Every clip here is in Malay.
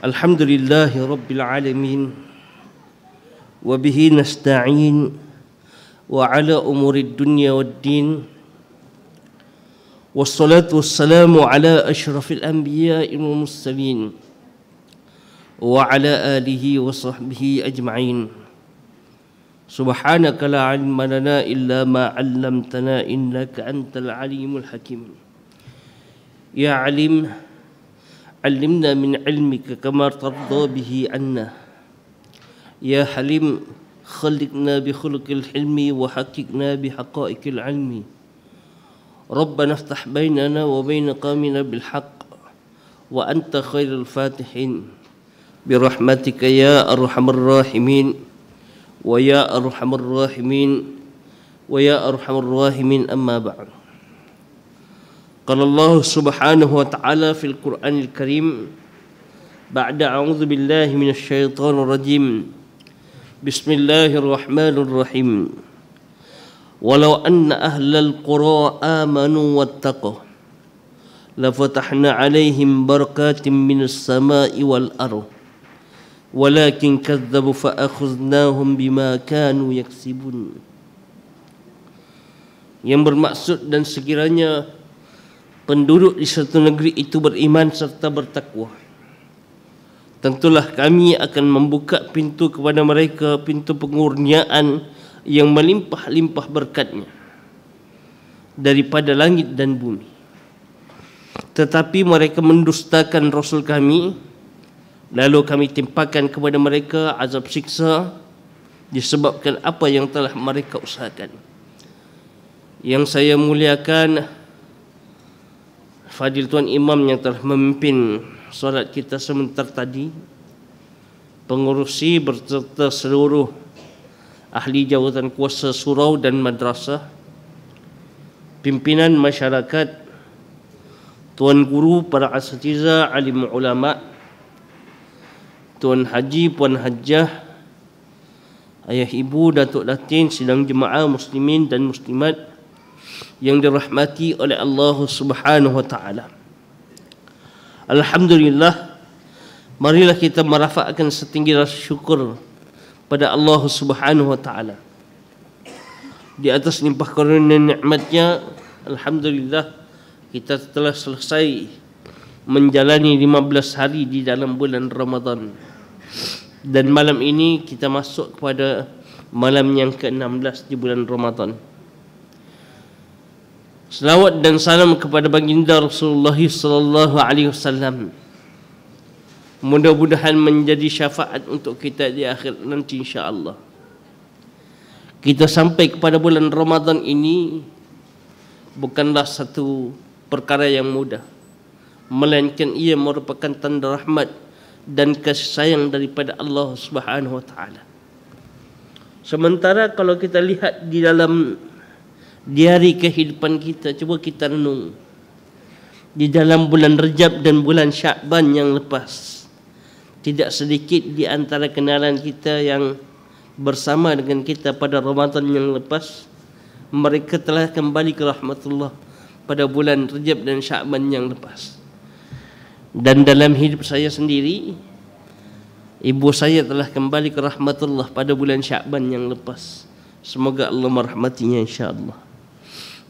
Alhamdulillahi Rabbil Alamin wa bihi nasta'in wa ala umurid dunya waddin wassalatu wassalamu ala ashrafil anbiya'i wal mursalin wa ala alihi wa sahbihi ajma'in. Subhanaka la ilma lana illa ma 'allamtana innaka antal alimul hakim. Ya alim, علمنا من علمك كما ترضى به عنا. يا حليم خلقنا بخلق الحلم وحققنا بحقائق العلم. ربنا افتح بيننا وبين قومنا بالحق وأنت خير الفاتحين برحمتك يا أرحم الراحمين ويا أرحم الراحمين ويا أرحم الراحمين. أما بعد، قال الله سبحانه وتعالى في القرآن الكريم بعد أعوذ بالله من الشيطان الرجيم بسم الله الرحمن الرحيم ولو أن أهل القرى آمنوا واتقوا لفتحنا عليهم بركات من السماء والأرض ولكن كذبوا فأخذناهم بما كانوا يكسبون. Yang bermaksud dan sekiranya penduduk di suatu negeri itu beriman serta bertakwa, tentulah kami akan membuka pintu kepada mereka, pintu pengurniaan yang melimpah-limpah berkatnya daripada langit dan bumi. Tetapi mereka mendustakan Rasul kami, lalu kami timpakan kepada mereka azab siksa disebabkan apa yang telah mereka usahakan. Yang saya muliakan Fadil Tuan Imam yang telah memimpin solat kita sebentar tadi, pengurusi berserta seluruh ahli jawatan kuasa surau dan madrasah, pimpinan masyarakat, tuan guru, para asatiza, alim ulama, tuan haji, puan hajjah, ayah ibu, datuk datin, sidang jemaah muslimin dan muslimat yang dirahmati oleh Allah Subhanahu wa taala. Alhamdulillah, marilah kita merafakkan setinggi rasa syukur pada Allah Subhanahu wa taala. Di atas limpah karunia nikmatnya, alhamdulillah kita telah selesai menjalani 15 hari di dalam bulan Ramadan. Dan malam ini kita masuk kepada malam yang ke-16 di bulan Ramadan. Selawat dan salam kepada baginda Rasulullah sallallahu alaihi wasallam. Mudah-mudahan menjadi syafaat untuk kita di akhir nanti insya-Allah. Kita sampai kepada bulan Ramadan ini bukanlah satu perkara yang mudah, melainkan ia merupakan tanda rahmat dan kasih sayang daripada Allah Subhanahu wa taala. Sementara kalau kita lihat di dalam diari kehidupan kita, cuba kita renung di dalam bulan Rejab dan bulan Syakban yang lepas, tidak sedikit di antara kenalan kita yang bersama dengan kita pada Ramadan yang lepas, mereka telah kembali ke rahmatullah pada bulan Rejab dan Syakban yang lepas. Dan dalam hidup saya sendiri, ibu saya telah kembali ke rahmatullah pada bulan Syakban yang lepas. Semoga Allah merahmatinya insya-Allah.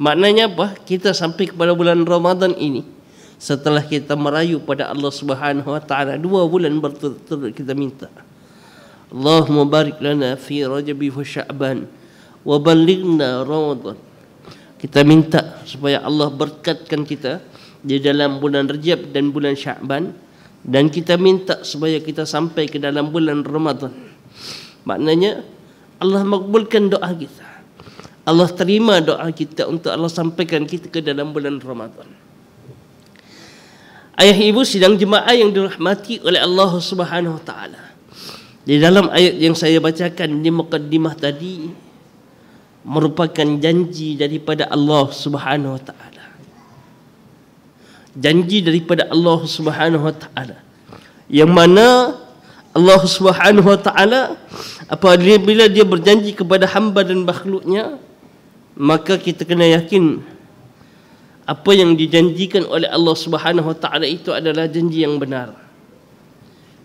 Maknanya apa? Kita sampai kepada bulan Ramadan ini setelah kita merayu pada Allah Subhanahu wa taala 2 bulan berturut-turut kita minta, Allahumma barik lana fi Rajab wa Sya'ban wa ballighna Ramadan. Kita minta supaya Allah berkatkan kita di dalam bulan Rajab dan bulan Sya'ban, dan kita minta supaya kita sampai ke dalam bulan Ramadan. Maknanya Allah makbulkan doa kita, Allah terima doa kita untuk Allah sampaikan kita ke dalam bulan Ramadan. Ayah ibu sidang jemaah yang dirahmati oleh Allah Subhanahu wa taala, di dalam ayat yang saya bacakan di mukaddimah tadi merupakan janji daripada Allah Subhanahu wa taala. Janji daripada Allah Subhanahu wa taala yang mana Allah Subhanahu wa taala apabila dia berjanji kepada hamba dan makhluknya, maka kita kena yakin apa yang dijanjikan oleh Allah Subhanahu wa taala itu adalah janji yang benar.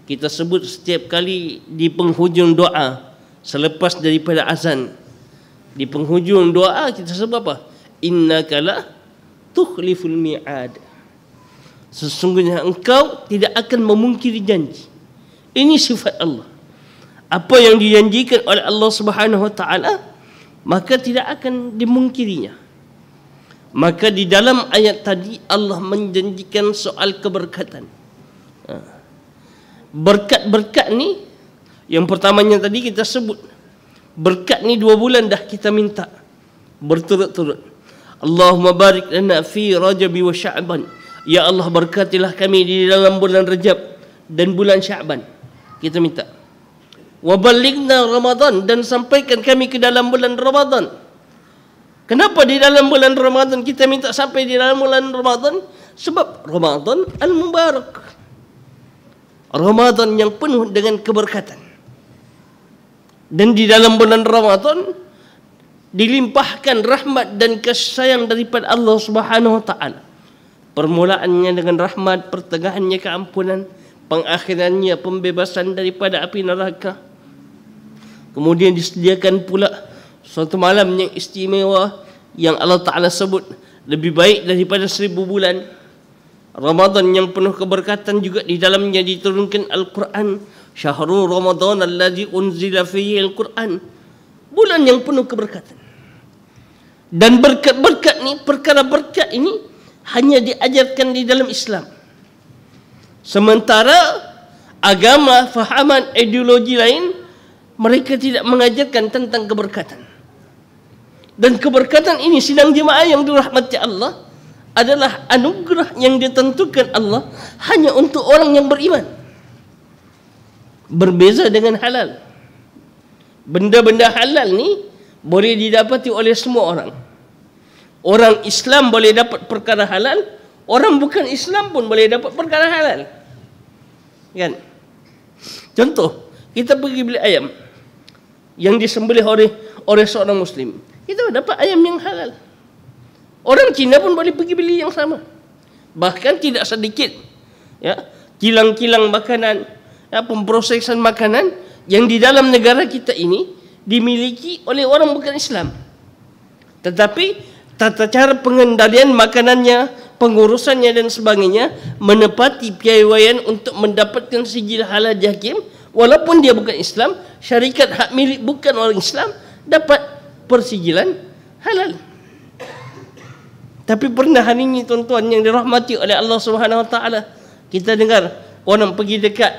kita sebut setiap kali di penghujung doa selepas daripada azan. Di penghujung doa kita sebut apa? Innaka la tukhliful mi'ad. Sesungguhnya engkau tidak akan memungkiri janji. Ini sifat Allah. Apa yang dijanjikan oleh Allah Subhanahu wa taala maka tidak akan dimungkirinya. Maka di dalam ayat tadi Allah menjanjikan soal keberkatan. Berkat-berkat ni yang pertamanya tadi kita sebut. Berkat ni 2 bulan dah kita minta berturut-turut. Allahumma barik lana fi Rajab wa Sya'ban. Ya Allah, berkatilah kami di dalam bulan Rajab dan bulan Sya'ban. Kita minta. Wa ballighna Ramadan, dan sampaikan kami ke dalam bulan Ramadan. Kenapa di dalam bulan Ramadan kita minta sampai di dalam bulan Ramadan? Sebab Ramadan al-mubarak. Ramadan yang penuh dengan keberkatan. Dan di dalam bulan Ramadan dilimpahkan rahmat dan kasih sayang daripada Allah Subhanahu wa taala. Permulaannya dengan rahmat, pertengahannya keampunan, pengakhirannya pembebasan daripada api neraka. Kemudian disediakan pula suatu malam yang istimewa yang Allah Ta'ala sebut lebih baik daripada 1000 bulan. Ramadan yang penuh keberkatan juga di dalamnya diturunkan Al-Quran. Syahrul Ramadan allazi unzila fihi Al-Quran. Bulan yang penuh keberkatan. Dan berkat-berkat ni, perkara berkat ini hanya diajarkan di dalam Islam. Sementara agama, fahaman, ideologi lain mereka tidak mengajarkan tentang keberkatan. Dan keberkatan ini sidang jemaah yang dirahmati Allah adalah anugerah yang ditentukan Allah hanya untuk orang yang beriman. Berbeza dengan halal. Benda-benda halal ni boleh didapati oleh semua orang. Orang Islam boleh dapat perkara halal, orang bukan Islam pun boleh dapat perkara halal. Kan? Contoh, kita pergi beli ayam yang disembelih oleh seorang Muslim. Kita dapat ayam yang halal. Orang Cina pun boleh pergi beli yang sama. Bahkan tidak sedikit kilang-kilang makanan, pemprosesan makanan yang di dalam negara kita ini dimiliki oleh orang bukan Islam. Tetapi tata cara pengendalian makanannya, pengurusannya dan sebagainya menepati piawaian untuk mendapatkan sijil halal JAKIM. Walaupun dia bukan Islam, syarikat hak milik bukan orang Islam dapat persijilan halal. Tapi pernah hari ini tuan-tuan yang dirahmati oleh Allah Subhanahu wa taala, kita dengar orang pergi dekat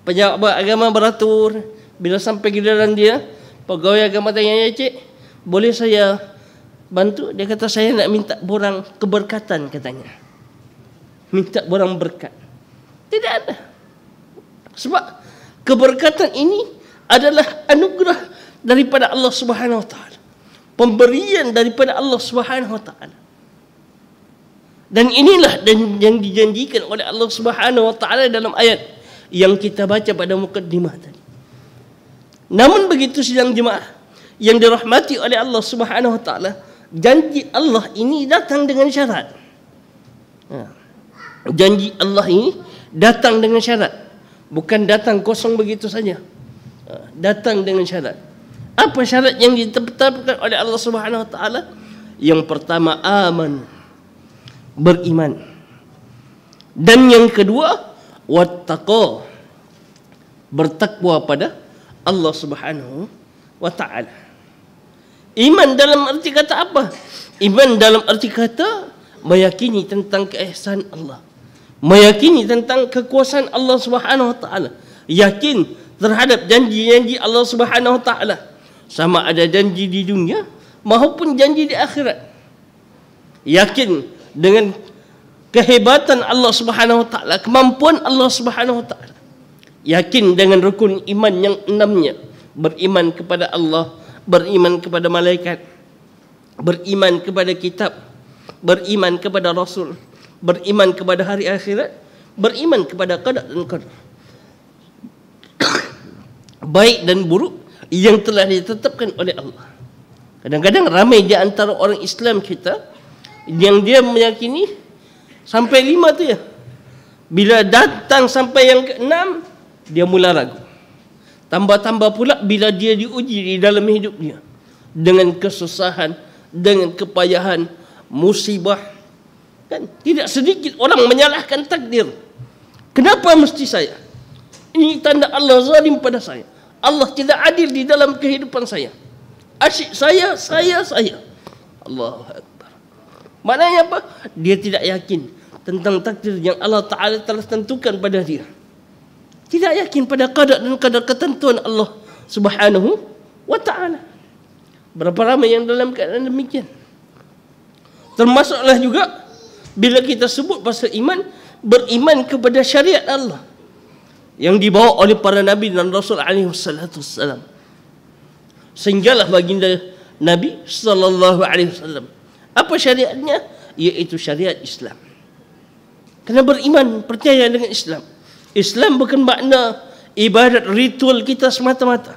pejabat agama beratur, bila sampai giliran dia, pegawai agama tanya, "Cik, boleh saya bantu?" Dia kata, "Saya nak minta borang keberkatan," katanya. Minta borang berkat. Tidak ada. Sebab keberkatan ini adalah anugerah daripada Allah Subhanahu wa taala. Pemberian daripada Allah Subhanahu wa taala. Dan inilah yang dijanjikan oleh Allah Subhanahu wa taala dalam ayat yang kita baca pada mukaddimah tadi. Namun begitu sidang jemaah yang dirahmati oleh Allah Subhanahu wa taala, janji Allah ini datang dengan syarat. Janji Allah ini datang dengan syarat. Bukan datang kosong begitu saja. Datang dengan syarat. Apa syarat yang ditetapkan oleh Allah Subhanahu wa taala? Yang pertama, aman, beriman. Dan yang kedua, wattaqo, bertakwa pada Allah Subhanahu wa taala. Iman dalam arti kata apa? Iman dalam arti kata meyakini tentang keihsanan Allah, meyakini tentang kekuasaan Allah Subhanahu wa taala, yakin terhadap janji-janji Allah Subhanahu wa taala, sama ada janji di dunia maupun janji di akhirat. Yakin dengan kehebatan Allah Subhanahu wa taala, kemampuan Allah Subhanahu wa taala. Yakin dengan rukun iman yang 6-nya, beriman kepada Allah, beriman kepada malaikat, beriman kepada kitab, beriman kepada rasul, beriman kepada hari akhirat, beriman kepada qada dan qadar. Baik dan buruk yang telah ditetapkan oleh Allah. Kadang-kadang ramai di antara orang Islam kita yang dia meyakini sampai 5 tu ya. Bila datang sampai yang ke-6, dia mula ragu. Tambah-tambah pula bila dia diuji di dalam hidup dia dengan kesusahan, dengan kepayahan, musibah, kan tidak sedikit orang menyalahkan takdir. Kenapa mesti saya? Ini tanda Allah zalim pada saya. Allah tidak adil di dalam kehidupan saya. Asyik saya. Allahu Akbar. Maknanya apa? Dia tidak yakin tentang takdir yang Allah Ta'ala telah tentukan pada dia. Tidak yakin pada qada dan qadar ketentuan Allah Subhanahu wa Ta'ala. Berapa ramai yang dalam keadaan demikian. Termasuklah juga bila kita sebut pasal iman, beriman kepada syariat Allah yang dibawa oleh para nabi dan rasul alaihi wassalatu wassalam. Sehinggalah baginda Nabi sallallahu alaihi wasallam, apa syariatnya? Yaitu syariat Islam. Kena beriman, percaya dengan Islam. Islam bukan makna ibadat ritual kita semata-mata.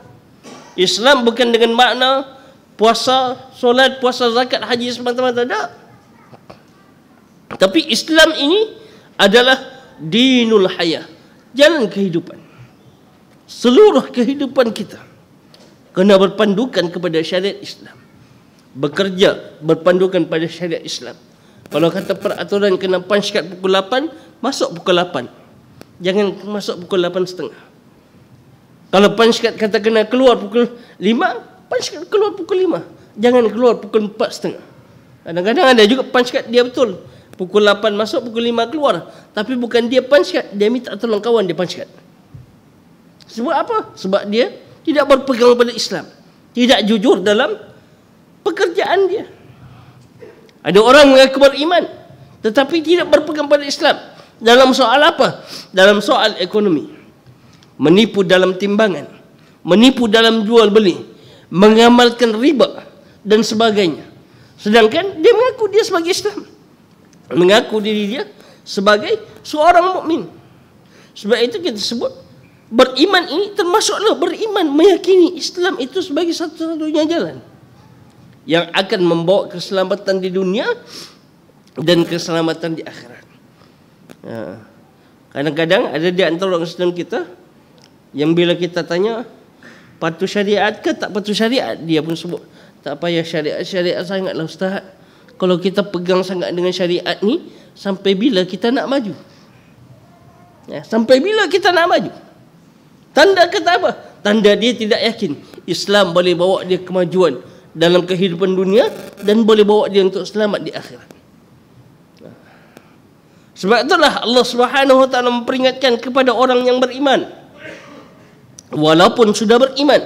Islam bukan dengan makna puasa, solat, puasa, zakat, haji semata-mata. Tak. Tapi Islam ini adalah dinul hayah, jalan kehidupan. Seluruh kehidupan kita kena berpandukan kepada syariat Islam. Bekerja berpandukan pada syariat Islam. Kalau kata peraturan kena punch card pukul 8, masuk pukul 8. Jangan masuk pukul 8.30. Kalau punch card kata kena keluar pukul 5, punch card keluar pukul 5. Jangan keluar pukul 4.30. Kadang-kadang ada juga punch card dia betul. Pukul 8 masuk, pukul 5 keluar. Tapi bukan dia punch card, dia minta tolong kawan dia punch card. Sebab apa? Sebab dia tidak berpegang pada Islam. Tidak jujur dalam pekerjaan dia. Ada orang mengaku beriman tetapi tidak berpegang pada Islam. Dalam soal apa? Dalam soal ekonomi. Menipu dalam timbangan, menipu dalam jual beli, mengamalkan riba dan sebagainya. Sedangkan dia mengaku dia sebagai Islam, mengaku diri dia sebagai seorang mukmin. Sebab itu kita sebut beriman ini termasuklah beriman, meyakini Islam itu sebagai satu-satunya jalan yang akan membawa keselamatan di dunia dan keselamatan di akhirat. Kadang-kadang ada di antara orang Islam kita yang bila kita tanya patuh syariat ke tak patuh syariat, dia pun sebut tak payah syariat sangatlah ustaz. Kalau kita pegang sangat dengan syariat ni, sampai bila kita nak maju? Sampai bila kita nak maju? Tanda kata apa? Tanda dia tidak yakin Islam boleh bawa dia kemajuan dalam kehidupan dunia dan boleh bawa dia untuk selamat di akhirat. Sebab itulah Allah Subhanahu wa taala memperingatkan kepada orang yang beriman. Walaupun sudah beriman,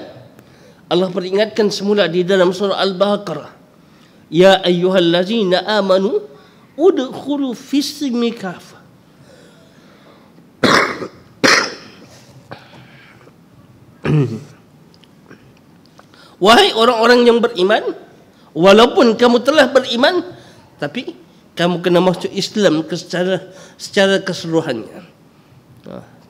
Allah peringatkan semula di dalam surah Al-Baqarah, ya ayyuhallazina amanu udkhulu fis-silmi kafah. Wahai orang-orang yang beriman, walaupun kamu telah beriman, tapi kamu kena masuk Islam secara keseluruhannya.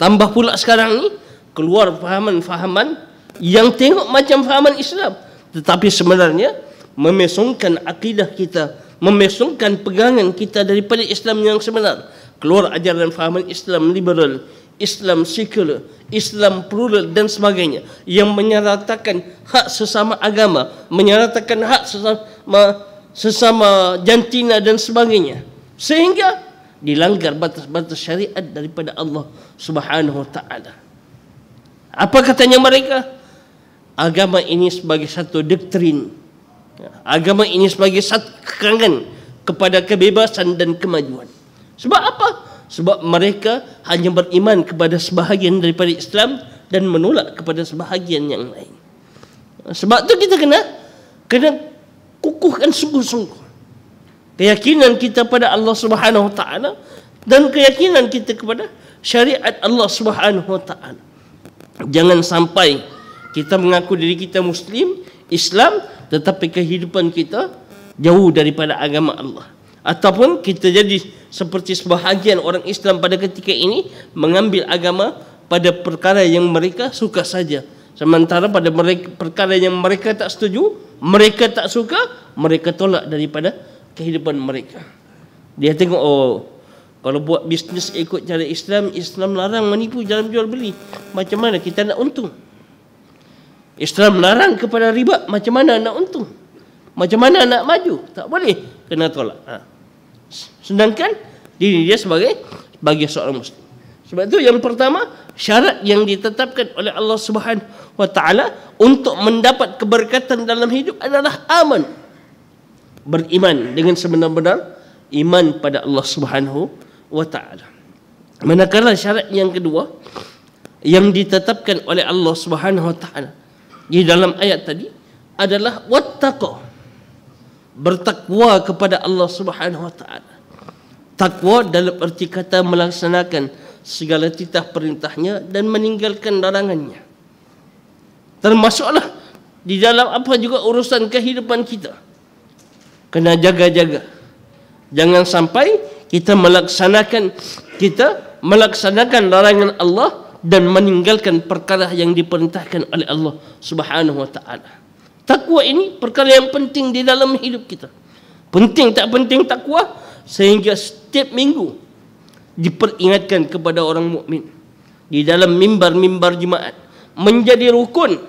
Tambah pula sekarang ni keluar fahaman-fahaman yang tengok macam fahaman Islam, tetapi sebenarnya memesongkan akidah kita, memesongkan pegangan kita daripada Islam yang sebenar. Keluar ajaran fahaman Islam liberal, Islam sekular, Islam plural dan sebagainya, yang menyeratakan hak sesama agama, menyeratakan hak sesama jantina dan sebagainya, sehingga dilanggar batas-batas syariat daripada Allah Subhanahu wa taala. Apa katanya mereka? Agama ini sebagai satu doktrin, agama ini sebagai satu kekangan kepada kebebasan dan kemajuan. Sebab apa? Sebab mereka hanya beriman kepada sebahagian daripada Islam dan menolak kepada sebahagian yang lain. Sebab tu kita kena kukuhkan sungguh-sungguh keyakinan kita pada Allah Subhanahu wa taala dan keyakinan kita kepada syariat Allah Subhanahu wa taala. Jangan sampai kita mengaku diri kita Muslim, Islam, tetapi kehidupan kita jauh daripada agama Allah. Ataupun kita jadi seperti sebahagian orang Islam pada ketika ini, mengambil agama pada perkara yang mereka suka saja. Sementara pada perkara yang mereka tak setuju, mereka tak suka, mereka tolak daripada kehidupan mereka. Dia tengok, oh, Kalau buat bisnes ikut cara Islam, Islam larang menipu dalam jual beli. Macam mana kita nak untung? Islam larang kepada riba, macam mana nak untung? Macam mana nak maju? Tak boleh, kena tolak. Sedangkan diri dia sebagai seorang Muslim. Sebab itu yang pertama, syarat yang ditetapkan oleh Allah Subhanahu wa taala untuk mendapat keberkatan dalam hidup adalah aman. Beriman dengan sebenar-benar iman pada Allah Subhanahu wa taala. Manakala syarat yang kedua yang ditetapkan oleh Allah Subhanahu wa taala di dalam ayat tadi adalah wattaqa, bertakwa kepada Allah Subhanahu wa taala. Takwa dalam erti kata melaksanakan segala titah perintahnya dan meninggalkan larangannya. Termasuklah di dalam apa juga urusan kehidupan kita. Kena jaga-jaga. Jangan sampai kita melaksanakan larangan Allah dan meninggalkan perkara yang diperintahkan oleh Allah Subhanahu wa taala. Takwa ini perkara yang penting di dalam hidup kita. Penting tak penting takwa, sehingga setiap minggu diperingatkan kepada orang mukmin di dalam mimbar-mimbar jemaat, menjadi rukun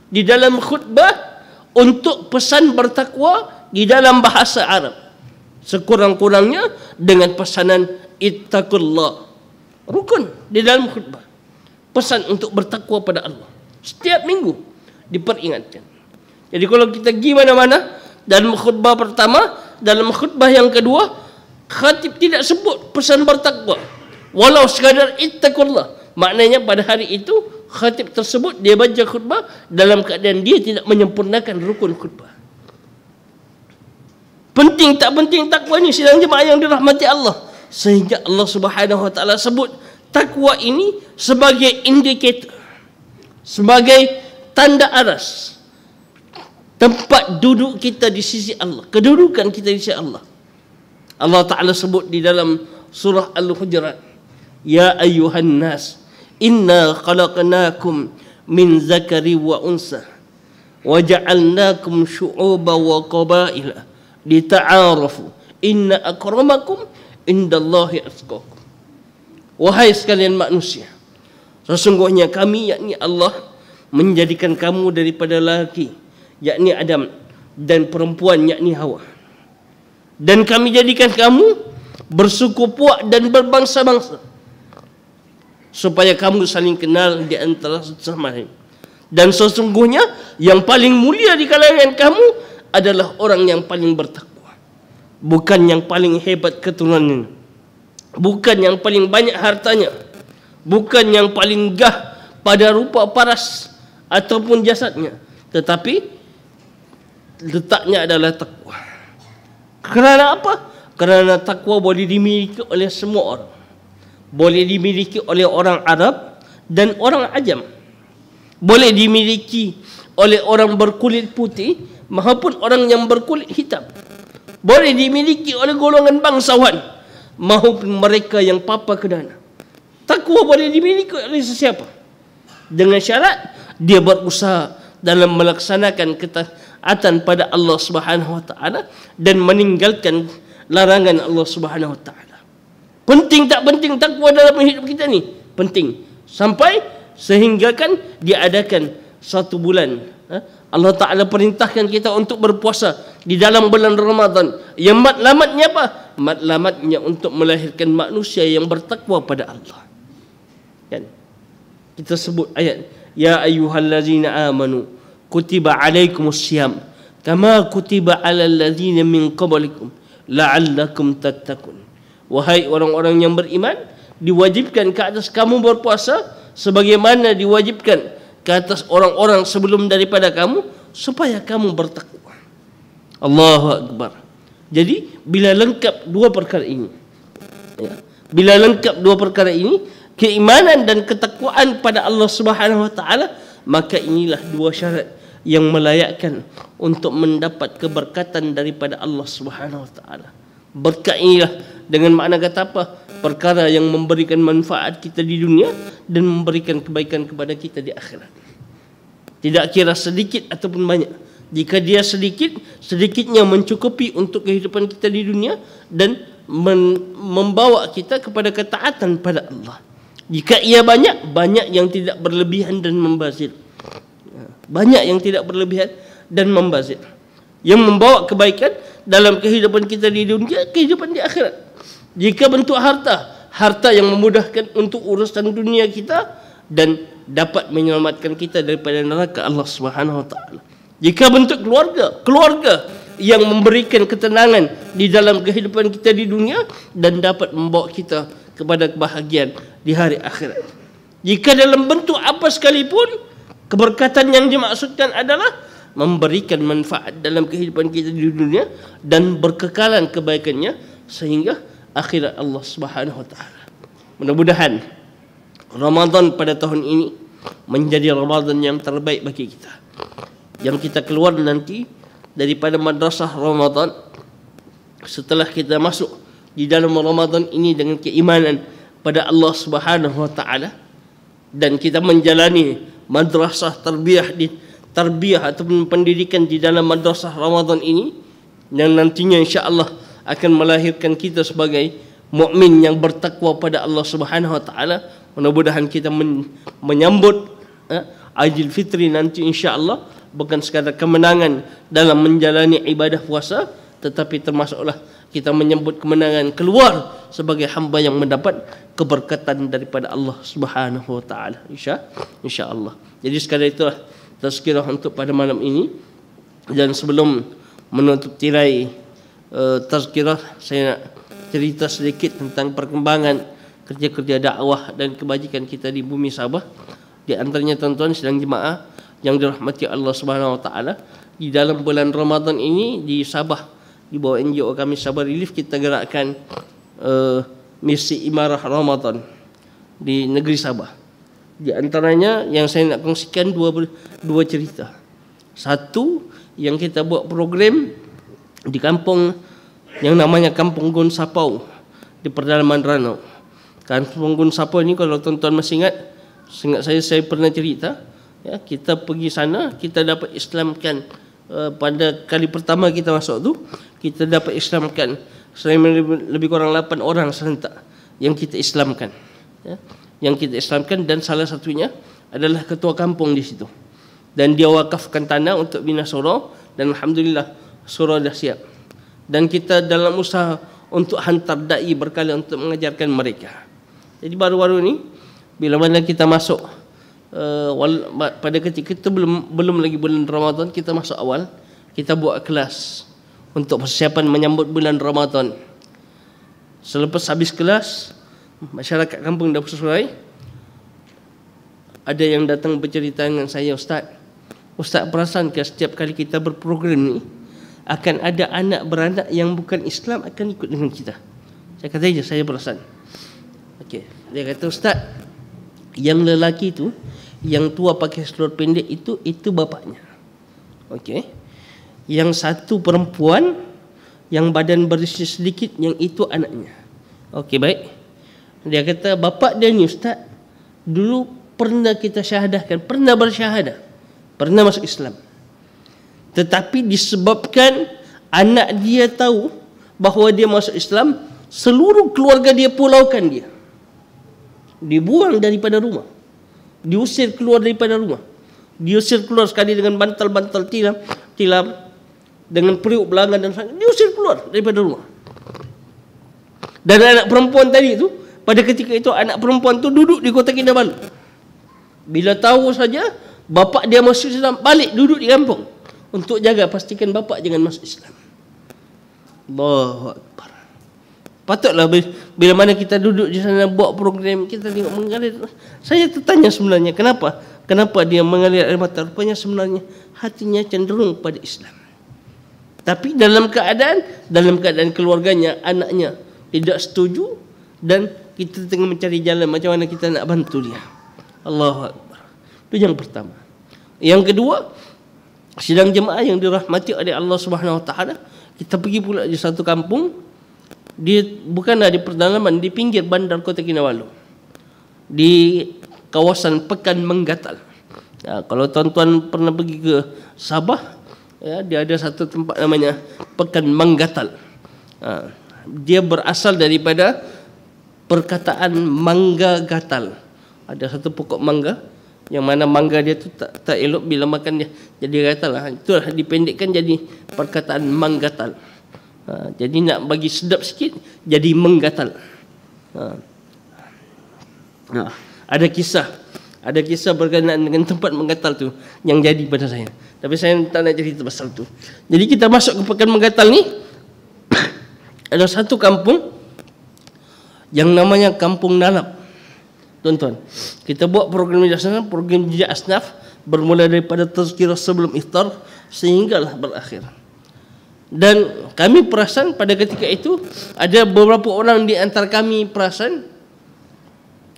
di dalam khutbah untuk pesan bertakwa di dalam bahasa Arab, sekurang-kurangnya dengan pesanan ittaqullah. Rukun di dalam khutbah, pesan untuk bertakwa pada Allah setiap minggu diperingatkan. Jadi kalau kita pergi mana-mana, dalam khutbah pertama, dalam khutbah yang kedua, khatib tidak sebut pesan bertakwa, walau sekadar ittaqullah. Maknanya pada hari itu khatib tersebut dia baca khutbah dalam keadaan dia tidak menyempurnakan rukun khutbah. Penting tak penting takwa ini sidang jemaah yang dirahmati Allah, sehingga Allah Subhanahu wa taala sebut takwa ini sebagai indikator, sebagai tanda aras tempat duduk kita di sisi Allah, kedudukan kita di sisi Allah. Allah Ta'ala sebut di dalam surah Al-Hujurat, ya ayyuhan nas, inna khalaqnakum min zakari wa unsa wa ja'alnakum syu'uba wa qabaila lita'arafu inna akramakum indallahi atqakum. Wahai sekalian manusia, sesungguhnya kami, yakni Allah, menjadikan kamu daripada lelaki, yakni Adam, dan perempuan, yakni Hawa. Dan kami jadikan kamu bersuku puak dan berbangsa-bangsa, supaya kamu saling kenal di antara sesama lain. Dan sesungguhnya yang paling mulia di kalangan kamu adalah orang yang paling bertakwa, bukan yang paling hebat keturunannya, bukan yang paling banyak hartanya, bukan yang paling gah pada rupa paras ataupun jasadnya, tetapi letaknya adalah takwa. Kerana apa? Kerana takwa boleh dimiliki oleh semua orang. Boleh dimiliki oleh orang Arab dan orang Ajam. Boleh dimiliki oleh orang berkulit putih maupun orang yang berkulit hitam. Boleh dimiliki oleh golongan bangsawan maupun mereka yang papa kedana. Takwa boleh dimiliki oleh sesiapa, dengan syarat dia berusaha dalam melaksanakan ketaatan pada Allah Subhanahu wa taala dan meninggalkan larangan Allah Subhanahu wa taala. Penting tak penting takwa dalam hidup kita ni? Penting. Sampai sehinggakan diadakan satu bulan, Allah Ta'ala perintahkan kita untuk berpuasa di dalam bulan Ramadan. Yang matlamatnya apa? Matlamatnya untuk melahirkan manusia yang bertakwa pada Allah. Kan? Kita sebut ayat, ya ayyuhallazina amanu kutiba alaikumussyam kama kutiba alal ladzina min qablikum la'allakum tattaqun. Wahai orang-orang yang beriman, diwajibkan ke atas kamu berpuasa sebagaimana diwajibkan ke atas orang-orang sebelum daripada kamu, supaya kamu bertakwa. Allahu Akbar. Jadi bila lengkap dua perkara ini, bila lengkap dua perkara ini, keimanan dan ketakwaan pada Allah Subhanahu wa taala, maka inilah dua syarat yang melayakkan untuk mendapat keberkatan daripada Allah Subhanahu wa taala. Berkat inilah dengan makna kata apa? Perkara yang memberikan manfaat kita di dunia dan memberikan kebaikan kepada kita di akhirat. Tidak kira sedikit ataupun banyak. Jika dia sedikit, sedikitnya mencukupi untuk kehidupan kita di dunia dan membawa kita kepada ketaatan pada Allah. Jika ia banyak yang tidak berlebihan dan membazir. Banyak yang tidak berlebihan dan membazir. Yang membawa kebaikan dalam kehidupan kita di dunia, kehidupan di akhirat. Jika bentuk harta yang memudahkan untuk urusan dunia kita dan dapat menyelamatkan kita daripada neraka Allah Subhanahu wa taala. Jika bentuk keluarga yang memberikan ketenangan di dalam kehidupan kita di dunia dan dapat membawa kita kepada kebahagiaan di hari akhirat. Jika dalam bentuk apa sekalipun, keberkatan yang dimaksudkan adalah memberikan manfaat dalam kehidupan kita di dunia dan berkekalan kebaikannya sehingga akhirat Allah Subhanahu wa taala. Mudah-mudahan Ramadan pada tahun ini menjadi Ramadan yang terbaik bagi kita. Yang kita keluar nanti daripada madrasah Ramadan setelah kita masuk di dalam Ramadan ini dengan keimanan pada Allah Subhanahu wa taala dan kita menjalani madrasah tarbiyah ataupun pendidikan di dalam madrasah Ramadan ini yang nantinya insya-Allah akan melahirkan kita sebagai mukmin yang bertakwa pada Allah Subhanahu wa taala. Mudah-mudahan kita menyambut Aidil Fitri nanti insya-Allah bukan sekadar kemenangan dalam menjalani ibadah puasa, tetapi termasuklah kita menyambut kemenangan keluar sebagai hamba yang mendapat keberkatan daripada Allah Subhanahu wa taala insya-Allah. Jadi sekadar itulah tazkirah untuk pada malam ini. Dan sebelum menutup tirai tazkirah, saya nak cerita sedikit tentang perkembangan kerja-kerja dakwah dan kebajikan kita di bumi Sabah. Di antaranya tuan-tuan sedang jemaah yang dirahmati Allah Subhanahu wa taala, di dalam bulan Ramadan ini di Sabah di bawah NGO kami Sabah Relief kita gerakkan misi Imarah Ramadan di negeri Sabah. Di antaranya yang saya nak kongsikan dua cerita. Satu, yang kita buat program di kampung yang namanya Kampung Gun Sapau di pedalaman Ranau. Kampung Gun Sapau ini kalau tuan-tuan masih ingat saya pernah cerita, ya, kita pergi sana, kita dapat Islamkan pada kali pertama kita masuk tu, kita dapat Islamkan lebih kurang 8 orang serentak yang kita Islamkan, ya, yang kita Islamkan, dan salah satunya adalah ketua kampung di situ. Dan dia wakafkan tanah untuk bina surau dan alhamdulillah surau dah siap. Dan kita dalam usaha untuk hantar dai berkala untuk mengajarkan mereka. Jadi baru-baru ni bila mana kita masuk pada ketika itu belum lagi bulan Ramadan, kita masuk awal, kita buat kelas untuk persiapan menyambut bulan Ramadan. Selepas habis kelas, masyarakat kampung dah bersesuai. Ada yang datang bercerita dengan saya, Ustaz perasan ke setiap kali kita berprogram ni akan ada anak beranak yang bukan Islam akan ikut dengan kita. Saya kata je, saya perasan. Okey, dia kata, Ustaz, yang lelaki tu, yang tua pakai seluar pendek itu bapaknya. Okey. Yang satu perempuan yang badan berisi sedikit, yang itu anaknya. Okey, baik. Dia kata bapak dia ni Ustaz dulu pernah kita syahadahkan, pernah bersyahadah, pernah masuk Islam. Tetapi disebabkan anak dia tahu bahawa dia masuk Islam, seluruh keluarga dia pulaukan dia. Dibuang daripada rumah. Diusir keluar daripada rumah. Diusir keluar sekali dengan bantal-bantal tilam dengan periuk belangan dan sebagainya. Diusir keluar daripada rumah. Dan anak perempuan tadi itu, pada ketika itu anak perempuan itu duduk di Kota Kinabalu. Bila tahu saja bapa dia masuk Islam, balik duduk di kampung untuk jaga pastikan bapa jangan masuk Islam. Allahu Akbar. Patutlah bila mana kita duduk di sana buat program, kita tengok mengalir. Saya tertanya sebenarnya kenapa dia mengalir air mata. Rupanya sebenarnya hatinya cenderung pada Islam. Tapi dalam keadaan keluarganya, anaknya tidak setuju, dan kita tengah mencari jalan macam mana kita nak bantu dia. Allahu Akbar. Itu yang pertama. Yang kedua, sidang jemaah yang dirahmati oleh Allah Subhanahu wa taala, kita pergi pula di satu kampung. Dia bukanlah di pedalaman, di pinggir bandar Kota Kinabalu, di kawasan Pekan Menggatal. Ya, kalau tuan-tuan pernah pergi ke Sabah, ya, dia ada satu tempat namanya Pekan Menggatal. dia berasal daripada perkataan mangga gatal. Ada satu pokok mangga yang mana mangga dia tu tak elok bila makan dia jadi gatal lah. Itulah dipendekkan jadi perkataan manggatal. Jadi nak bagi sedap sikit jadi menggatal. Ada kisah berkenaan dengan tempat menggatal tu yang jadi pada saya. Tapi saya tak nak cerita pasal tu. Jadi kita masuk ke pekan menggatal ni. Ada satu kampung yang namanya Kampung Nalap. Tuan-tuan, kita buat program jejak asnaf bermula daripada tazkirah sebelum iftar sehinggalah berakhir. Dan kami perasan pada ketika itu ada beberapa orang di antara kami perasan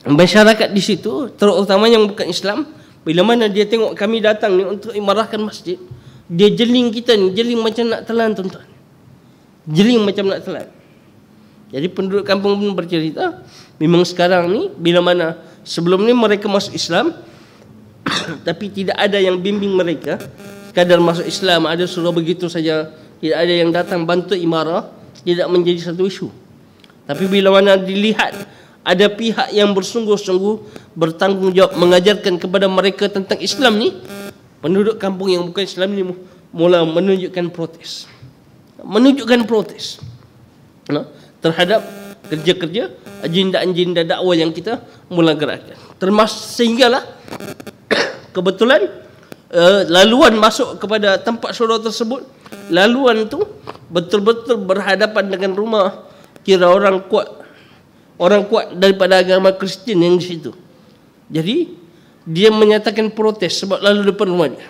masyarakat di situ, terutama yang bukan Islam, bila mana dia tengok kami datang ni untuk imarahkan masjid, dia jeling kita ni, jeling macam nak telan, tuan-tuan. Jeling macam nak telan. Jadi penduduk kampung pun bercerita, memang sekarang ni bila mana sebelum ni mereka masuk Islam tapi tidak ada yang bimbing mereka, sekadar masuk Islam, ada suruh begitu saja, tidak ada yang datang bantu imarah, tidak menjadi satu isu. Tapi bila mana dilihat ada pihak yang bersungguh-sungguh bertanggungjawab mengajarkan kepada mereka tentang Islam ni, penduduk kampung yang bukan Islam ni mula menunjukkan protes. Terhadap kerja-kerja agenda-agenda dakwah yang kita mula gerakkan. Termasuk sehinggalah kebetulan laluan masuk kepada tempat surau tersebut, laluan tu betul-betul berhadapan dengan rumah kira orang kuat daripada agama Kristian yang di situ. Jadi dia menyatakan protes sebab lalu depan rumahnya.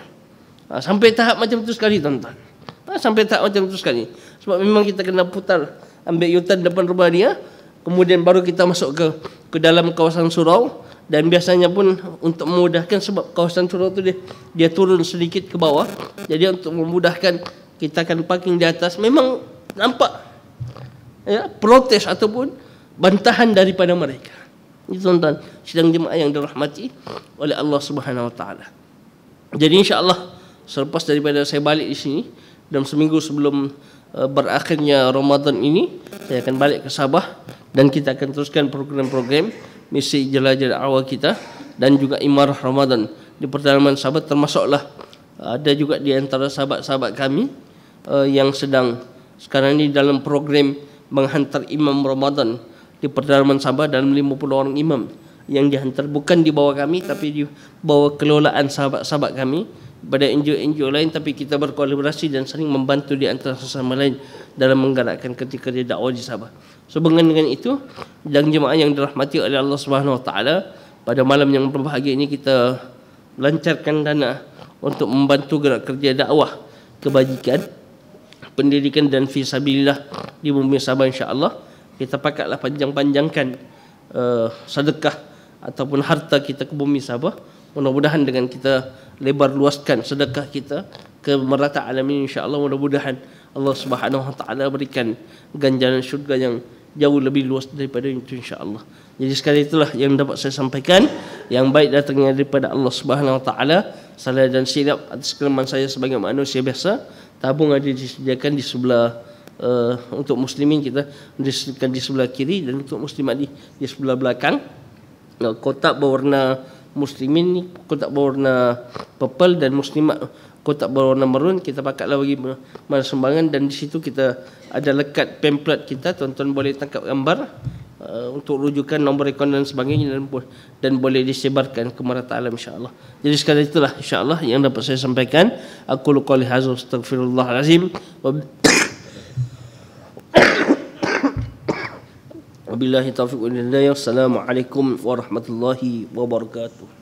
Sampai tahap macam tu sekali, tuan-tuan. Sampai tahap macam tu sekali. Sebab memang kita kena putar, ambil yutan depan rumah dia, kemudian baru kita masuk ke dalam kawasan surau. Dan biasanya pun untuk memudahkan, sebab kawasan surau tu dia turun sedikit ke bawah, jadi untuk memudahkan kita akan parking di atas. Memang nampak protes ataupun bantahan daripada mereka. Itu, tuan-tuan, sidang jemaah yang dirahmati oleh Allah Subhanahu Wa Taala. Jadi insya-Allah selepas daripada saya balik di sini dalam seminggu sebelum berakhirnya Ramadan ini, saya akan balik ke Sabah dan kita akan teruskan program-program misi jelajah dakwah kita dan juga imarah Ramadan di pedalaman Sabah. Termasuklah ada juga di antara sahabat-sahabat kami yang sedang sekarang ini dalam program menghantar imam Ramadan di pedalaman Sabah, dalam 50 orang imam yang dihantar bukan di bawah kami tapi di bawah kelolaan sahabat-sahabat kami pada NGO-NGO lain, tapi kita berkolaborasi dan saling membantu di antara sesama lain dalam menggerakkan kerja-kerja dakwah di Sabah. Sehubungan dengan itu, dan jemaah yang dirahmati oleh Allah Subhanahu Wa Taala, pada malam yang berbahagia ini kita lancarkan dana untuk membantu gerak kerja dakwah kebajikan, pendidikan dan fisabilillah di bumi Sabah. Insya-Allah kita pakatlah panjang-panjangkan sedekah ataupun harta kita ke bumi Sabah. Mudah-mudahan dengan kita lebar luaskan sedekah kita ke merata alam ini, insya-Allah mudah-mudahan Allah Subhanahu Wa Taala berikan ganjaran syurga yang jauh lebih luas daripada itu, insya-Allah. Jadi sekali itulah yang dapat saya sampaikan, yang baik datangnya daripada Allah Subhanahu Wa Taala. Salah dan silap atas kelemahan saya sebagai manusia biasa. Tabung ada disediakan di sebelah untuk muslimin, kita disediakan di sebelah kiri, dan untuk muslimat di sebelah belakang. Kotak berwarna muslimin ni kotak berwarna purple dan muslimat kotak berwarna maroon. Kita pakatlah bagi sumbangan, dan di situ kita ada lekat pamphlet kita, tuan-tuan boleh tangkap gambar untuk rujukan nombor akaun dan sebagainya, dan boleh disebarkan ke merata alam, insya-Allah. Jadi sekali itulah insya-Allah yang dapat saya sampaikan. Aku qouli hadza astaghfirullahalazim. Wabillahi taufiq wal hidayah. Assalamualaikum warahmatullahi wabarakatuh.